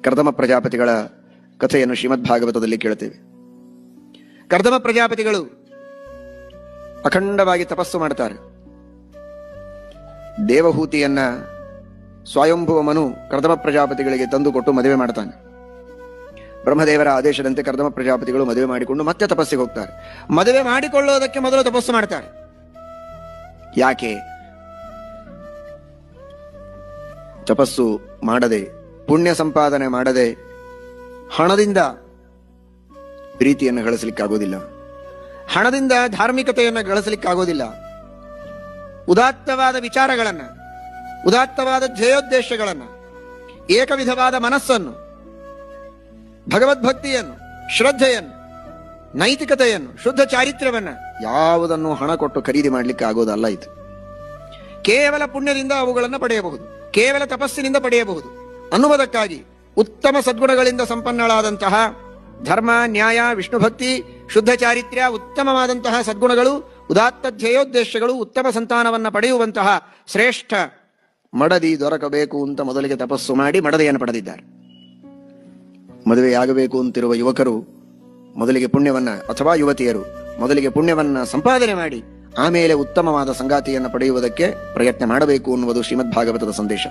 ಕರ್ದಮ ಪ್ರಜಾಪತಿಗಳ ಕಥೆಯನ್ನು ಶ್ರೀಮದ್ ಭಾಗವತದಲ್ಲಿ ಕೇಳ್ತೇವೆ. ಕರ್ದಮ ಪ್ರಜಾಪತಿಗಳು ಅಖಂಡವಾಗಿ ತಪಸ್ಸು ಮಾಡ್ತಾರೆ. ದೇವಹೂತಿಯನ್ನ ಸ್ವಯಂಭುವ ಮನು ಕರ್ದಮ ಪ್ರಜಾಪತಿಗಳಿಗೆ ತಂದು ಕೊಟ್ಟು ಮದುವೆ ಮಾಡ್ತಾನೆ. ಬ್ರಹ್ಮದೇವರ ಆದೇಶದಂತೆ ಕರ್ದಮ ಪ್ರಜಾಪತಿಗಳು ಮದುವೆ ಮಾಡಿಕೊಂಡು ಮತ್ತೆ ತಪಸ್ಸಿಗೆ ಹೋಗ್ತಾರೆ. ಮದುವೆ ಮಾಡಿಕೊಳ್ಳೋದಕ್ಕೆ ಮೊದಲು ತಪಸ್ಸು ಮಾಡ್ತಾರೆ. ಯಾಕೆ? ತಪಸ್ಸು ಮಾಡದೆ, ಪುಣ್ಯ ಸಂಪಾದನೆ ಮಾಡದೆ, ಹಣದಿಂದ ಪ್ರೀತಿಯನ್ನು ಗಳಿಸಲಿಕ್ಕಾಗೋದಿಲ್ಲ, ಹಣದಿಂದ ಧಾರ್ಮಿಕತೆಯನ್ನು ಗಳಿಸಲಿಕ್ಕಾಗೋದಿಲ್ಲ. ಉದಾತ್ತವಾದ ವಿಚಾರಗಳನ್ನ, ಉದಾತ್ತವಾದ ಧ್ಯೇಯೋದ್ದೇಶಗಳನ್ನ, ಏಕವಿಧವಾದ ಮನಸ್ಸನ್ನು, ಭಗವದ್ಭಕ್ತಿಯನ್ನು, ಶ್ರದ್ಧೆಯನ್ನು, ನೈತಿಕತೆಯನ್ನು, ಶುದ್ಧ ಚಾರಿತ್ರ್ಯವನ್ನ ಯಾವುದನ್ನು ಹಣ ಕೊಟ್ಟು ಖರೀದಿ ಮಾಡಲಿಕ್ಕೆ ಆಗೋದಲ್ಲ. ಇದು ಕೇವಲ ಪುಣ್ಯದಿಂದ ಅವುಗಳನ್ನು ಪಡೆಯಬಹುದು, ಕೇವಲ ತಪಸ್ಸಿನಿಂದ ಪಡೆಯಬಹುದು ಅನ್ನುವುದಕ್ಕಾಗಿ ಉತ್ತಮ ಸದ್ಗುಣಗಳಿಂದ ಸಂಪನ್ನಳಾದಂತಹ ಧರ್ಮ, ನ್ಯಾಯ, ವಿಷ್ಣು ಭಕ್ತಿ, ಶುದ್ಧ ಚಾರಿತ್ರ್ಯ, ಉತ್ತಮವಾದಂತಹ ಸದ್ಗುಣಗಳು, ಉದಾತ್ತ ಧ್ಯೇಯೋದ್ದೇಶಗಳು, ಉತ್ತಮ ಸಂತಾನವನ್ನ ಪಡೆಯುವಂತಹ ಶ್ರೇಷ್ಠ ಮಡದಿ ದೊರಕಬೇಕು ಅಂತ ಮೊದಲಿಗೆ ತಪಸ್ಸು ಮಾಡಿ ಮಡದಿಯನ್ನು ಪಡೆದಿದ್ದಾರೆ. ಮದುವೆಯಾಗಬೇಕು ಅಂತಿರುವ ಯುವಕರು ಮೊದಲಿಗೆ ಪುಣ್ಯವನ್ನ, ಅಥವಾ ಯುವತಿಯರು ಮೊದಲಿಗೆ ಪುಣ್ಯವನ್ನ ಸಂಪಾದನೆ ಮಾಡಿ ಆಮೇಲೆ ಉತ್ತಮವಾದ ಸಂಗಾತಿಯನ್ನು ಪಡೆಯುವುದಕ್ಕೆ ಪ್ರಯತ್ನ ಮಾಡಬೇಕು ಅನ್ನುವುದು ಶ್ರೀಮದ್ ಭಾಗವತದ ಸಂದೇಶ.